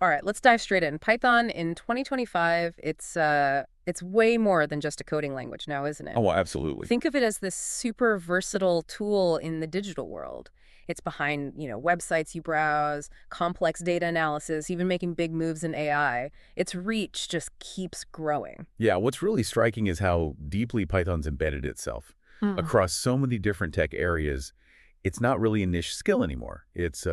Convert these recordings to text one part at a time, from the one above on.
All right, let's dive straight in. Python in 2025, it's way more than just a coding language now, isn't it? Oh, absolutely. Think of it as this super versatile tool in the digital world. It's behind, websites you browse, complex data analysis, even making big moves in AI. Its reach just keeps growing. Yeah, what's really striking is how deeply Python's embedded itself Mm. across so many different tech areas. It's not really a niche skill anymore. It's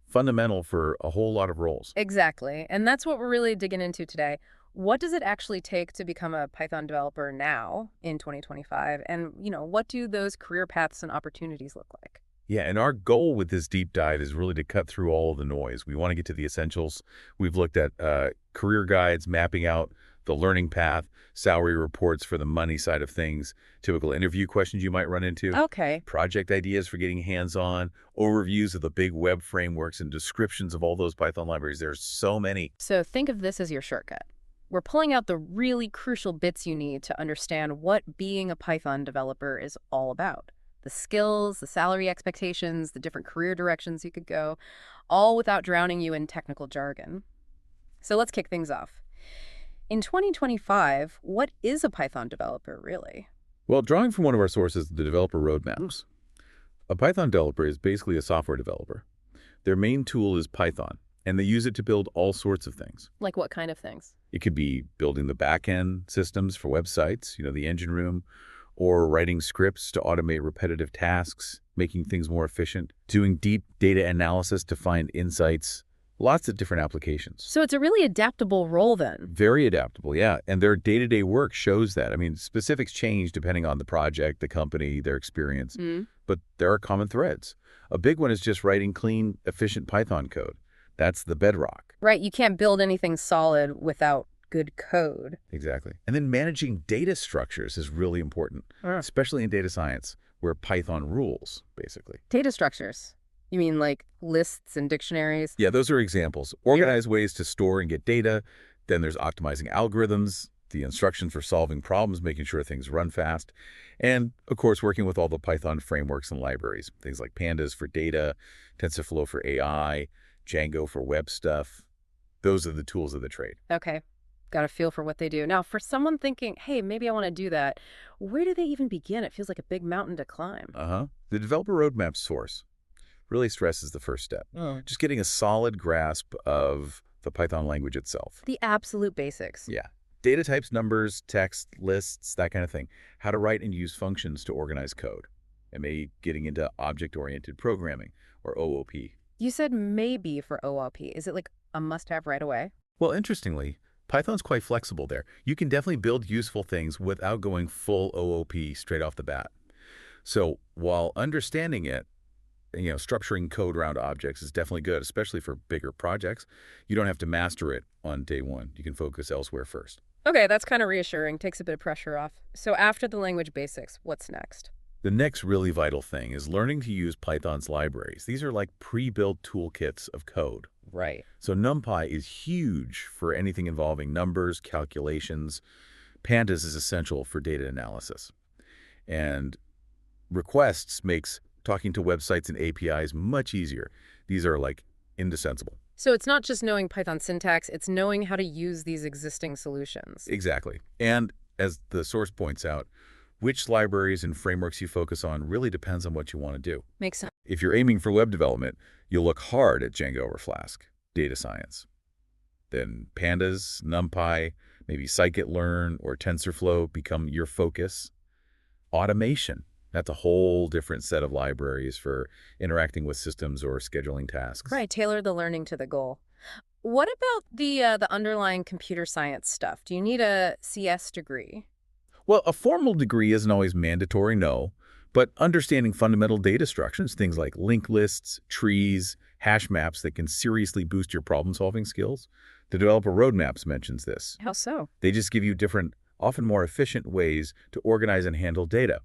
fundamental for a whole lot of roles. Exactly. And that's what we're really digging into today. What does it actually take to become a Python developer now in 2025? And, what do those career paths and opportunities look like? Yeah, and our goal with this deep dive is really to cut through all of the noise. We want to get to the essentials. We've looked at career guides, mapping out the learning path, salary reports for the money side of things, typical interview questions you might run into, Okay. project ideas for getting hands-on, overviews of the big web frameworks, and descriptions of all those Python libraries. There's so many. So think of this as your shortcut. We're pulling out the really crucial bits you need to understand what being a Python developer is all about. The skills, the salary expectations, the different career directions you could go, all without drowning you in technical jargon. So let's kick things off. In 2025, what is a Python developer really? Well, drawing from one of our sources, the developer roadmaps, a Python developer is basically a software developer. Their main tool is Python, and they use it to build all sorts of things. Like what kind of things? It could be building the back-end systems for websites, the engine room, or writing scripts to automate repetitive tasks, making things more efficient, doing deep data analysis to find insights, lots of different applications. So it's a really adaptable role then. Very adaptable, yeah. And their day-to-day work shows that. I mean, specifics change depending on the project, the company, their experience, Mm. but there are common threads. A big one is just writing clean, efficient Python code. That's the bedrock. Right, you can't build anything solid without good code. Exactly. And then managing data structures is really important, especially in data science, where Python rules, basically. Data structures. You mean like lists and dictionaries? Yeah, those are examples. Organize ways to store and get data. Then there's optimizing algorithms, the instructions for solving problems, making sure things run fast. And, of course, working with all the Python frameworks and libraries, things like Pandas for data, TensorFlow for AI, Django for web stuff. Those are the tools of the trade. Okay, got a feel for what they do. Now, for someone thinking, hey, maybe I want to do that, where do they even begin? It feels like a big mountain to climb. The developer roadmap source really stresses the first step. Oh. Just getting a solid grasp of the Python language itself. The absolute basics. Yeah. Data types, numbers, text, lists, that kind of thing. How to write and use functions to organize code. And maybe getting into object-oriented programming, or OOP. You said maybe for OOP. Is it like a must-have right away? Well, interestingly, Python's quite flexible there. You can definitely build useful things without going full OOP straight off the bat. So while understanding it, structuring code around objects is definitely good, especially for bigger projects. You don't have to master it on day one. You can focus elsewhere first. Okay, that's kind of reassuring. Takes a bit of pressure off. So after the language basics, what's next? The next really vital thing is learning to use Python's libraries. These are like pre-built toolkits of code. Right. So NumPy is huge for anything involving numbers, calculations. Pandas is essential for data analysis. And requests makes talking to websites and APIs much easier. These are like indispensable. So it's not just knowing Python syntax, it's knowing how to use these existing solutions. Exactly. And as the source points out, which libraries and frameworks you focus on really depends on what you want to do. Makes sense. If you're aiming for web development, you'll look hard at Django or Flask, data science. Then Pandas, NumPy, maybe scikit-learn or TensorFlow become your focus. Automation. That's a whole different set of libraries for interacting with systems or scheduling tasks. Right, tailor the learning to the goal. What about the underlying computer science stuff? Do you need a CS degree? Well, a formal degree isn't always mandatory, no, but understanding fundamental data structures, things like linked lists, trees, hash maps that can seriously boost your problem-solving skills. The developer roadmaps mentions this. How so? They just give you different, often more efficient ways to organize and handle data,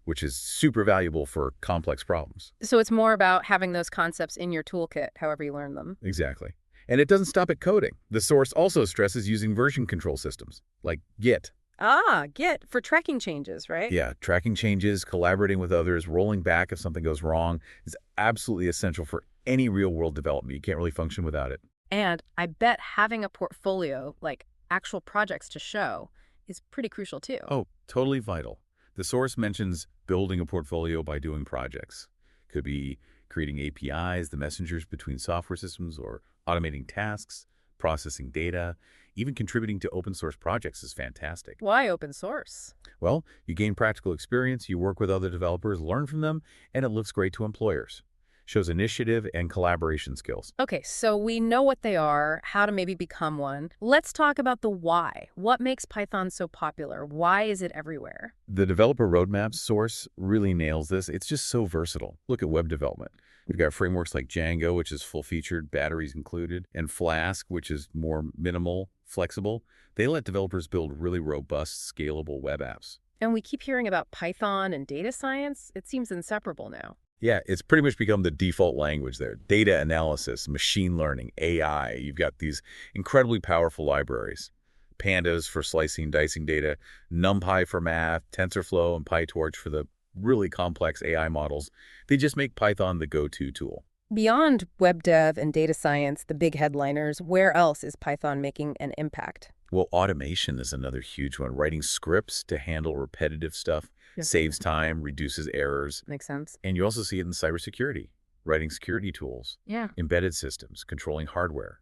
which is super valuable for complex problems. So it's more about having those concepts in your toolkit, however you learn them. Exactly. And it doesn't stop at coding. The source also stresses using version control systems, like Git. Ah, Git for tracking changes, right? Yeah, tracking changes, collaborating with others, rolling back if something goes wrong is absolutely essential for any real-world development. You can't really function without it. And I bet having a portfolio, like actual projects to show, is pretty crucial too. Oh, totally vital. The source mentions building a portfolio by doing projects. Could be creating APIs, the messengers between software systems, or automating tasks, processing data, even contributing to open source projects is fantastic. Why open source? Well, you gain practical experience, you work with other developers, learn from them, and it looks great to employers. Shows initiative and collaboration skills. Okay, so we know what they are, how to maybe become one. Let's talk about the why. What makes Python so popular? Why is it everywhere? The developer roadmap source really nails this. It's just so versatile. Look at web development. We've got frameworks like Django, which is full-featured, batteries included, and Flask, which is more minimal, flexible. They let developers build really robust, scalable web apps. And we keep hearing about Python and data science. It seems inseparable now. Yeah, it's pretty much become the default language there. Data analysis, machine learning, AI. You've got these incredibly powerful libraries. Pandas for slicing and dicing data, NumPy for math, TensorFlow and PyTorch for the really complex AI models. They just make Python the go-to tool. Beyond web dev and data science, the big headliners, where else is Python making an impact? Well, automation is another huge one. Writing scripts to handle repetitive stuff saves time, reduces errors. Makes sense. And you also see it in cybersecurity, writing security tools, Yeah. embedded systems, controlling hardware.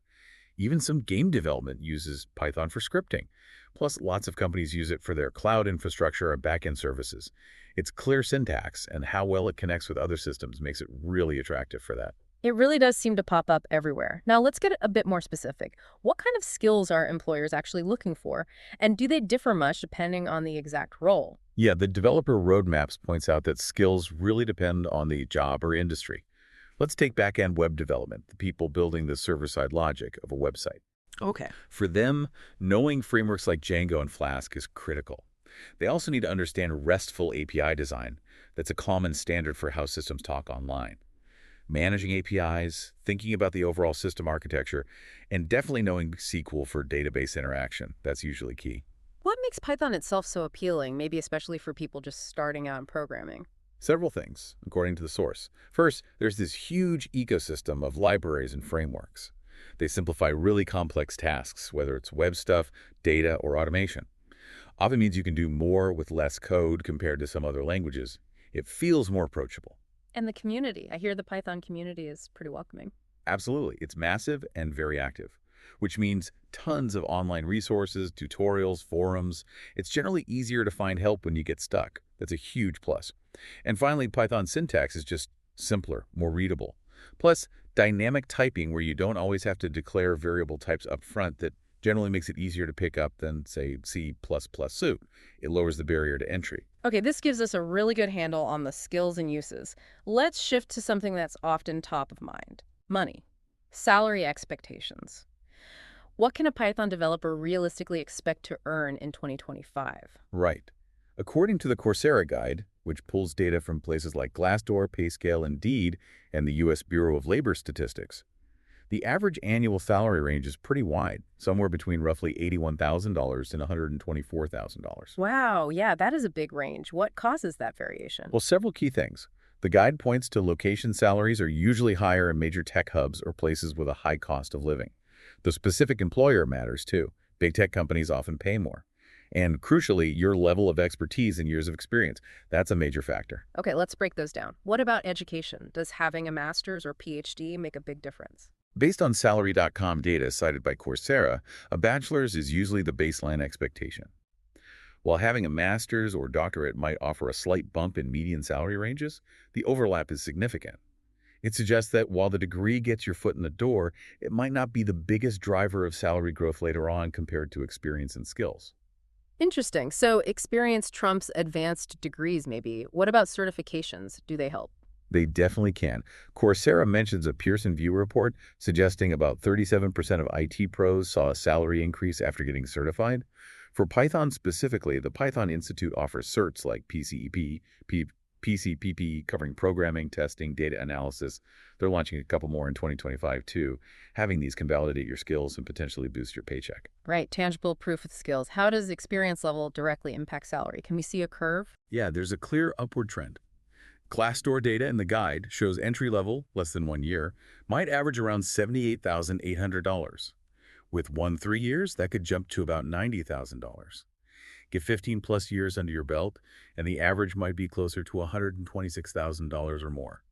Even some game development uses Python for scripting. Plus, lots of companies use it for their cloud infrastructure and backend services. Its clear syntax and how well it connects with other systems makes it really attractive for that. It really does seem to pop up everywhere. Now, let's get a bit more specific. What kind of skills are employers actually looking for? And do they differ much depending on the exact role? Yeah, the developer roadmaps points out that skills really depend on the job or industry. Let's take back-end web development, the people building the server-side logic of a website. Okay. For them, knowing frameworks like Django and Flask is critical. They also need to understand RESTful API design. That's a common standard for how systems talk online. Managing APIs, thinking about the overall system architecture, and definitely knowing SQL for database interaction. That's usually key. What makes Python itself so appealing, maybe especially for people just starting out in programming? Several things, according to the source. First, there's this huge ecosystem of libraries and frameworks. They simplify really complex tasks, whether it's web stuff, data, or automation. Often means you can do more with less code compared to some other languages. It feels more approachable. And the community. I hear the Python community is pretty welcoming. Absolutely. It's massive and very active, which means tons of online resources, tutorials, forums. It's generally easier to find help when you get stuck. That's a huge plus. And finally, Python syntax is just simpler, more readable. Plus, dynamic typing where you don't always have to declare variable types up front that generally makes it easier to pick up than, say, C++ suit. It lowers the barrier to entry. Okay, this gives us a really good handle on the skills and uses. Let's shift to something that's often top of mind. Money. Salary expectations. What can a Python developer realistically expect to earn in 2025? Right. According to the Coursera Guide, which pulls data from places like Glassdoor, PayScale, Indeed, and the U.S. Bureau of Labor Statistics, the average annual salary range is pretty wide, somewhere between roughly $81,000 and $124,000. Wow, yeah, that is a big range. What causes that variation? Well, several key things. The guide points to location salaries are usually higher in major tech hubs or places with a high cost of living. The specific employer matters too. Big tech companies often pay more. And crucially, your level of expertise and years of experience. That's a major factor. Okay, let's break those down. What about education? Does having a master's or PhD make a big difference? Based on Salary.com data cited by Coursera, a bachelor's is usually the baseline expectation. While having a master's or doctorate might offer a slight bump in median salary ranges, the overlap is significant. It suggests that while the degree gets your foot in the door, it might not be the biggest driver of salary growth later on compared to experience and skills. Interesting. So experience trumps advanced degrees, maybe. What about certifications? Do they help? They definitely can. Coursera mentions a Pearson VUE report suggesting about 37% of IT pros saw a salary increase after getting certified. For Python specifically, the Python Institute offers certs like PCPP covering programming, testing, data analysis. They're launching a couple more in 2025 too. Having these can validate your skills and potentially boost your paycheck. Right, tangible proof of skills. How does experience level directly impact salary? Can we see a curve? Yeah, there's a clear upward trend. Glassdoor data in the guide shows entry level, less than 1 year, might average around $78,800. With 1 3 years, that could jump to about $90,000. Get 15 plus years under your belt, and the average might be closer to $126,000 or more.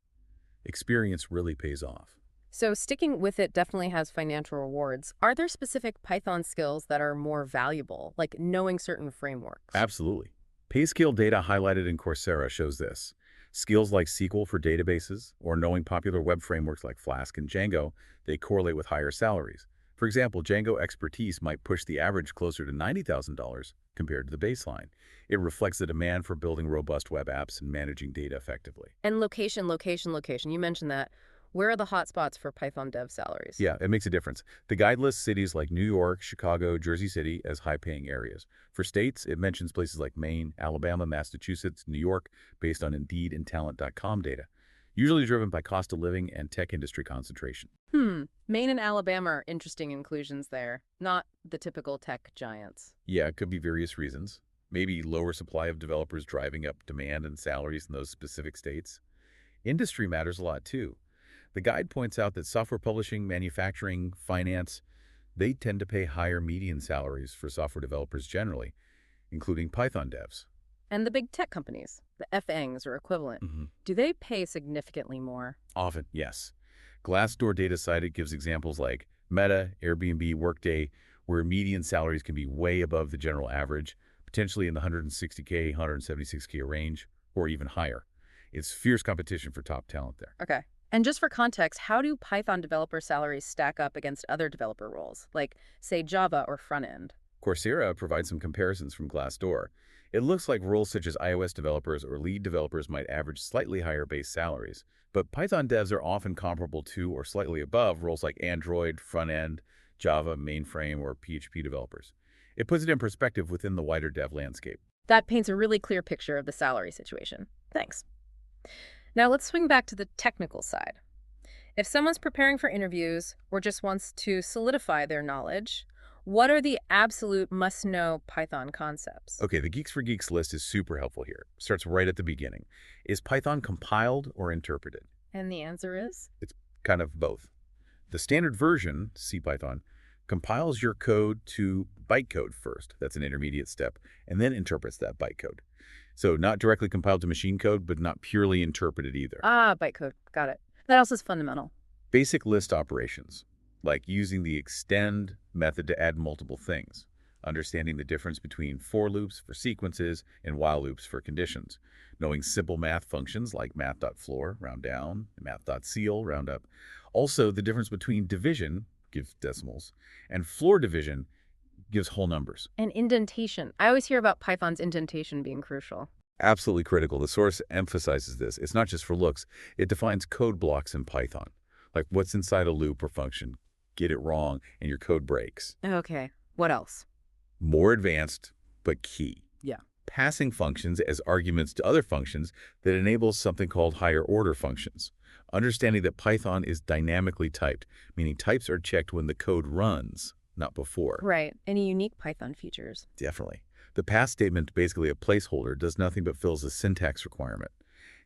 Experience really pays off. So sticking with it definitely has financial rewards. Are there specific Python skills that are more valuable, like knowing certain frameworks? Absolutely. PayScale data highlighted in Coursera shows this. Skills like SQL for databases or knowing popular web frameworks like Flask and Django, they correlate with higher salaries. For example, Django expertise might push the average closer to $90,000 compared to the baseline. It reflects the demand for building robust web apps and managing data effectively. And location, location, location. You mentioned that. Where are the hotspots for Python dev salaries? Yeah, it makes a difference. The guide lists cities like New York, Chicago, Jersey City as high-paying areas. For states, it mentions places like Maine, Alabama, Massachusetts, New York, based on Indeed and Talent.com data, usually driven by cost of living and tech industry concentration. Maine and Alabama are interesting inclusions there, not the typical tech giants. Yeah, it could be various reasons. Maybe lower supply of developers driving up demand and salaries in those specific states. Industry matters a lot too. The guide points out that software publishing, manufacturing, finance, they tend to pay higher median salaries for software developers generally, including Python devs. And the big tech companies, the FANGs or equivalent, do they pay significantly more? Often, yes. Glassdoor data cited gives examples like Meta, Airbnb, Workday, where median salaries can be way above the general average, potentially in the 160K, 176K range, or even higher. It's fierce competition for top talent there. Okay. And just for context, how do Python developer salaries stack up against other developer roles, like, say, Java or front end? Coursera provides some comparisons from Glassdoor. It looks like roles such as iOS developers or lead developers might average slightly higher base salaries, but Python devs are often comparable to or slightly above roles like Android, front-end, Java, mainframe, or PHP developers. It puts it in perspective within the wider dev landscape. That paints a really clear picture of the salary situation. Thanks. Now let's swing back to the technical side. If someone's preparing for interviews or just wants to solidify their knowledge, what are the absolute must-know Python concepts? Okay, the Geeks for Geeks list is super helpful here. Starts right at the beginning. Is Python compiled or interpreted? And the answer is? It's kind of both. The standard version, CPython, compiles your code to bytecode first. That's an intermediate step, and then interprets that bytecode. So not directly compiled to machine code, but not purely interpreted either. Ah, bytecode. Got it. That also is fundamental. Basic list operations, like using the extend method to add multiple things, understanding the difference between for loops for sequences and while loops for conditions, knowing simple math functions like math.floor, round down, and math.ceil, round up. Also, the difference between division, gives decimals, and floor division, gives whole numbers. And indentation. I always hear about Python's indentation being crucial. Absolutely critical. The source emphasizes this. It's not just for looks. It defines code blocks in Python, like what's inside a loop or function. Get it wrong, and your code breaks. Okay. What else? More advanced, but key. Yeah. Passing functions as arguments to other functions that enables something called higher order functions. Understanding that Python is dynamically typed, meaning types are checked when the code runs, not before. Right. Any unique Python features? Definitely. The pass statement, basically a placeholder, does nothing but fills a syntax requirement.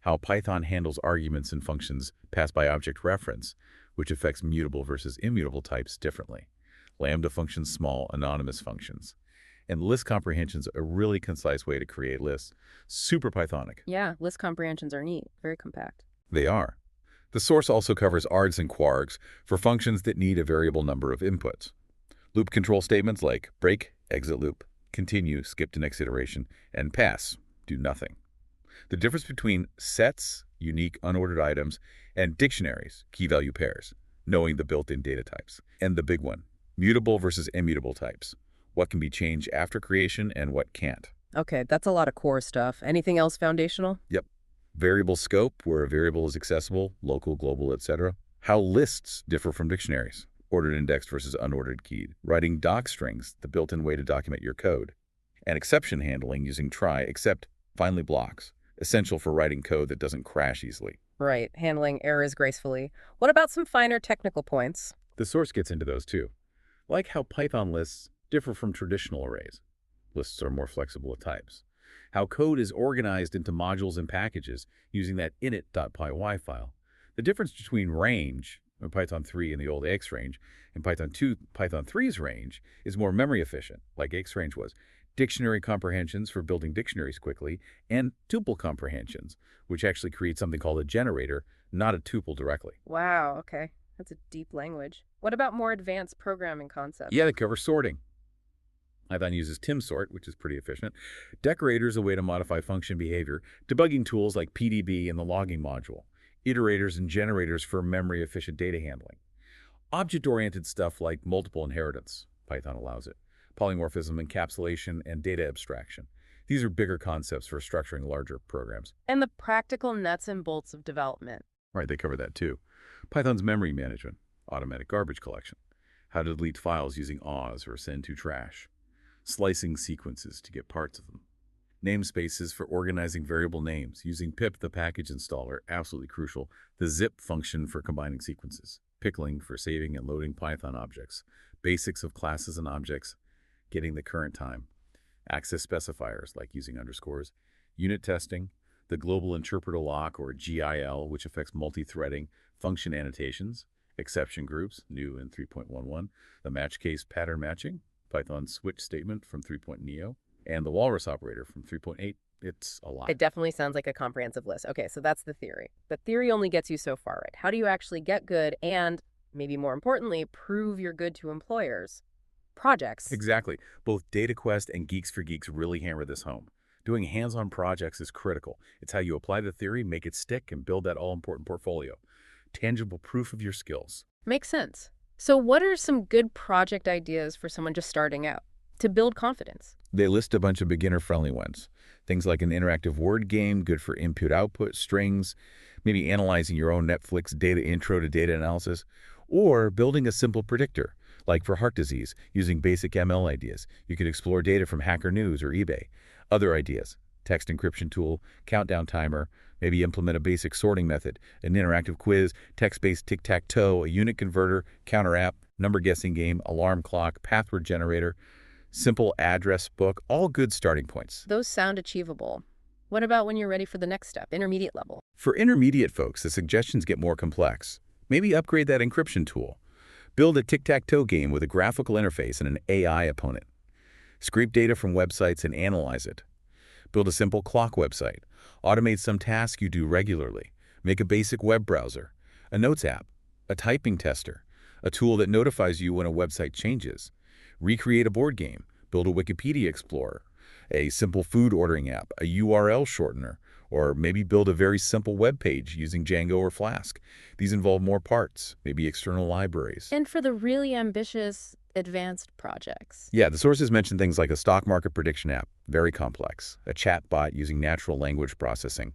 How Python handles arguments and functions passed by object reference, which affects mutable versus immutable types differently. Lambda functions, small, anonymous functions. And list comprehension's a really concise way to create lists. Super Pythonic. Yeah, list comprehensions are neat. Very compact. They are. The source also covers args and kwargs for functions that need a variable number of inputs. Loop control statements like break, exit loop, continue, skip to next iteration, and pass, do nothing. The difference between sets, unique unordered items, and dictionaries, key-value pairs, knowing the built-in data types. And the big one, mutable versus immutable types. What can be changed after creation and what can't. Okay, that's a lot of core stuff. Anything else foundational? Yep. Variable scope, where a variable is accessible, local, global, etc. How lists differ from dictionaries. Ordered indexed versus unordered keyed. Writing doc strings, the built-in way to document your code. And exception handling using try, except finally blocks, essential for writing code that doesn't crash easily. Right, handling errors gracefully. What about some finer technical points? The source gets into those too, like how Python lists differ from traditional arrays. Lists are more flexible with types. how code is organized into modules and packages using that init.py file. The difference between range, or Python 3 and the old xrange, and Python 2, Python 3's range is more memory efficient, like xrange was. Dictionary comprehensions for building dictionaries quickly, and tuple comprehensions, which actually create something called a generator, not a tuple directly. Wow, okay. That's a deep language. What about more advanced programming concepts? Yeah, they cover sorting. Python uses timsort, which is pretty efficient. Decorator is a way to modify function behavior. Debugging tools like PDB and the logging module. Iterators and generators for memory-efficient data handling. Object-oriented stuff like multiple inheritance. Python allows it. Polymorphism, encapsulation, and data abstraction. These are bigger concepts for structuring larger programs. And the practical nuts and bolts of development. Right, they cover that too. Python's memory management, automatic garbage collection, how to delete files using Oz or send to trash, slicing sequences to get parts of them, namespaces for organizing variable names, using pip, the package installer, absolutely crucial, the zip function for combining sequences, pickling for saving and loading Python objects, basics of classes and objects, getting the current time, access specifiers like using underscores, unit testing, the global interpreter lock or GIL, which affects multi-threading, function annotations, exception groups, new in 3.11, the match case pattern matching, Python switch statement from 3.neo, and the walrus operator from 3.8. It's a lot. It definitely sounds like a comprehensive list. Okay, so that's the theory. But theory only gets you so far, right? How do you actually get good and, maybe more importantly, prove you're good to employers? Projects. Exactly. Both DataQuest and Geeks for Geeks really hammer this home. Doing hands-on projects is critical. It's how you apply the theory, make it stick, and build that all-important portfolio. Tangible proof of your skills. Makes sense. So what are some good project ideas for someone just starting out to build confidence? They list a bunch of beginner-friendly ones. Things like an interactive word game, good for input-output, strings, maybe analyzing your own Netflix data intro to data analysis, or building a simple predictor, like for heart disease, using basic ML ideas. You could explore data from Hacker News or eBay. Other ideas, text encryption tool, countdown timer, maybe implement a basic sorting method, an interactive quiz, text-based tic-tac-toe, a unit converter, counter app, number guessing game, alarm clock, password generator, simple address book, all good starting points. Those sound achievable. What about when you're ready for the next step, intermediate level? For intermediate folks, the suggestions get more complex. Maybe upgrade that encryption tool. Build a tic-tac-toe game with a graphical interface and an AI opponent. Scrape data from websites and analyze it. Build a simple clock website. Automate some tasks you do regularly. Make a basic web browser, a notes app, a typing tester, a tool that notifies you when a website changes. Recreate a board game. Build a Wikipedia Explorer, a simple food ordering app, a URL shortener, or maybe build a very simple web page using Django or Flask. These involve more parts, maybe external libraries. And for the really ambitious, advanced projects? Yeah, the sources mention things like a stock market prediction app, very complex, a chat bot using natural language processing,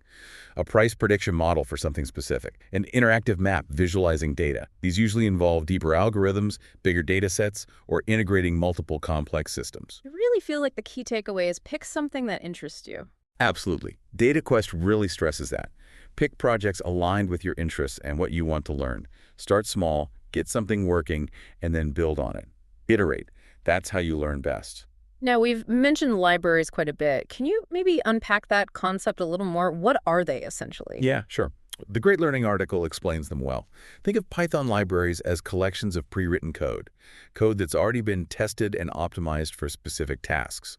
a price prediction model for something specific, an interactive map visualizing data. These usually involve deeper algorithms, bigger data sets, or integrating multiple complex systems. I really feel like the key takeaway is pick something that interests you. Absolutely. DataQuest really stresses that. Pick projects aligned with your interests and what you want to learn. Start small, get something working, and then build on it. Iterate. That's how you learn best. Now, we've mentioned libraries quite a bit. Can you maybe unpack that concept a little more? What are they, essentially? Yeah, sure. The Great Learning article explains them well. Think of Python libraries as collections of pre-written code that's already been tested and optimized for specific tasks.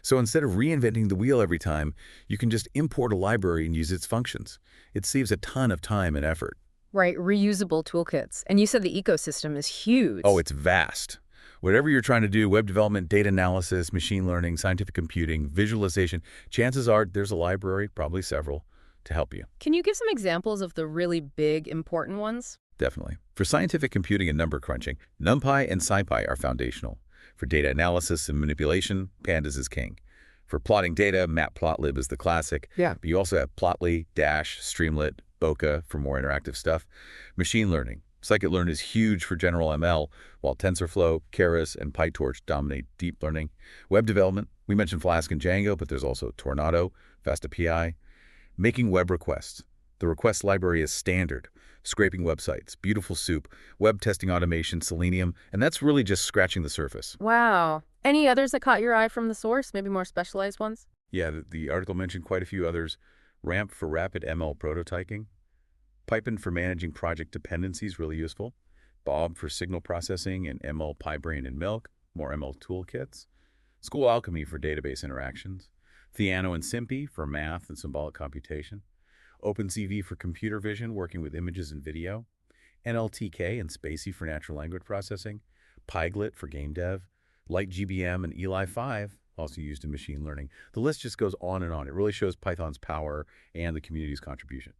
So instead of reinventing the wheel every time, you can just import a library and use its functions. It saves a ton of time and effort. Right, reusable toolkits. And you said the ecosystem is huge. Oh, it's vast. Whatever you're trying to do, web development, data analysis, machine learning, scientific computing, visualization, chances are there's a library, probably several, to help you. Can you give some examples of the really big, important ones? Definitely. For scientific computing and number crunching, NumPy and SciPy are foundational. For data analysis and manipulation, Pandas is king. For plotting data, Matplotlib is the classic. Yeah. But you also have Plotly, Dash, Streamlit, Bokeh for more interactive stuff. Machine learning. Scikit-learn is huge for general ML, while TensorFlow, Keras, and PyTorch dominate deep learning. Web development, we mentioned Flask and Django, but there's also Tornado, FastAPI. Making web requests. The request library is standard. Scraping websites, beautiful soup, web testing automation, Selenium, and that's really just scratching the surface. Wow. Any others that caught your eye from the source? Maybe more specialized ones? Yeah, the article mentioned quite a few others. RAMP for rapid ML prototyping. Python for managing project dependencies, really useful. Bob for signal processing and ML PyBrain and Milk, more ML toolkits. School Alchemy for database interactions. Theano and SimPy for math and symbolic computation. OpenCV for computer vision, working with images and video. NLTK and Spacey for natural language processing. PyGlit for game dev. LightGBM and Eli 5, also used in machine learning. The list just goes on and on. It really shows Python's power and the community's contribution.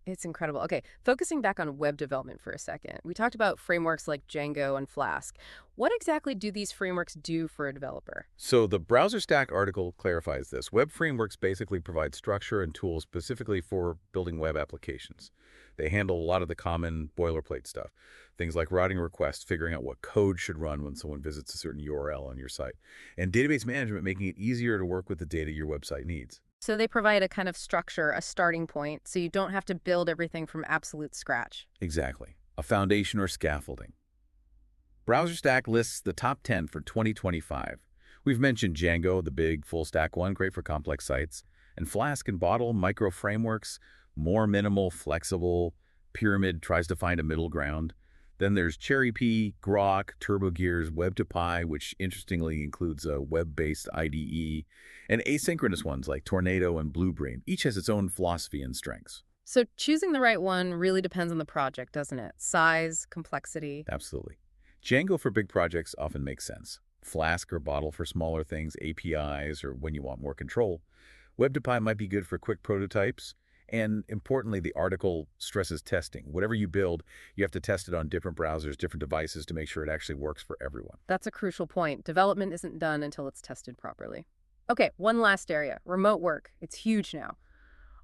It's incredible. Okay, focusing back on web development for a second. We talked about frameworks like Django and Flask. What exactly do these frameworks do for a developer? So the Browser Stack article clarifies this. Web frameworks basically provide structure and tools specifically for building web applications. They handle a lot of the common boilerplate stuff. Things like routing requests, figuring out what code should run when someone visits a certain URL on your site, and database management, making it easier to work with the data your website needs. So they provide a kind of structure, a starting point, so you don't have to build everything from absolute scratch. Exactly. A foundation or scaffolding. Browser Stack lists the top 10 for 2025. We've mentioned Django, the big full-stack one, great for complex sites, and Flask and Bottle, micro frameworks, more minimal, flexible. Pyramid tries to find a middle ground. Then there's CherryP, Grok, TurboGears, Web2Py, which interestingly includes a web-based IDE, and asynchronous ones like Tornado and Bluebrain. Each has its own philosophy and strengths. So choosing the right one really depends on the project, doesn't it? Size, complexity. Absolutely. Django for big projects often makes sense. Flask or Bottle for smaller things, APIs, or when you want more control. Web2Py might be good for quick prototypes. And importantly, the article stresses testing. Whatever you build, you have to test it on different browsers, different devices to make sure it actually works for everyone. That's a crucial point. Development isn't done until it's tested properly. Okay, one last area, remote work. It's huge now.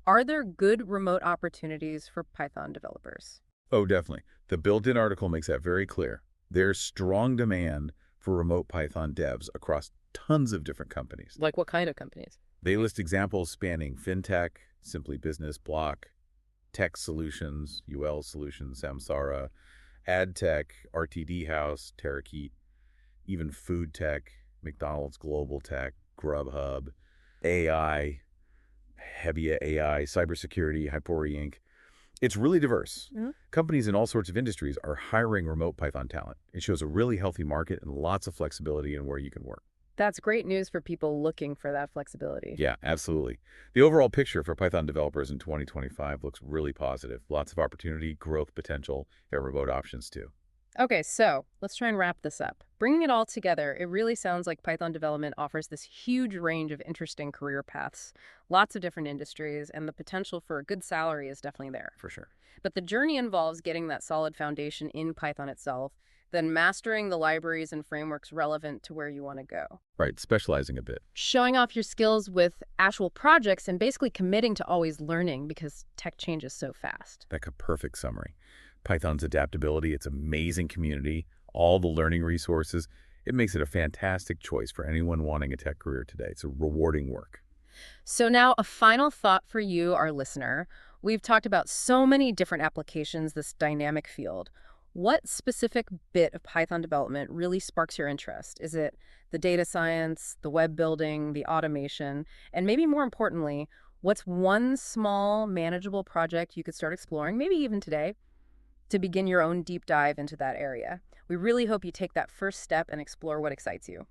Are there good remote opportunities for Python developers? Oh, definitely. The built-in article makes that very clear. There's strong demand for remote Python devs across tons of different companies. Like what kind of companies? They list examples spanning fintech, Simply Business, Block, Tech Solutions, UL Solutions, Samsara, AdTech, RTD House, Terrakeet, even Food Tech, McDonald's Global Tech, Grubhub, AI, Hebia AI, cybersecurity, Hypori Inc. It's really diverse. Companies in all sorts of industries are hiring remote Python talent. It shows a really healthy market and lots of flexibility in where you can work. That's great news for people looking for that flexibility. Yeah, absolutely. The overall picture for Python developers in 2025 looks really positive. Lots of opportunity, growth potential, and remote options too. Okay, so let's try and wrap this up. Bringing it all together, it really sounds like Python development offers this huge range of interesting career paths, lots of different industries, and the potential for a good salary is definitely there. For sure. But the journey involves getting that solid foundation in Python itself, then mastering the libraries and frameworks relevant to where you want to go. Right, specializing a bit. Showing off your skills with actual projects and basically committing to always learning because tech changes so fast. That's a perfect summary. Python's adaptability, its amazing community, all the learning resources, it makes it a fantastic choice for anyone wanting a tech career today. It's a rewarding work. So now a final thought for you, our listener. We've talked about so many different applications, this dynamic field. What specific bit of Python development really sparks your interest? Is it the data science, the web building, the automation, and maybe more importantly, what's one small, manageable project you could start exploring, maybe even today, to begin your own deep dive into that area? We really hope you take that first step and explore what excites you.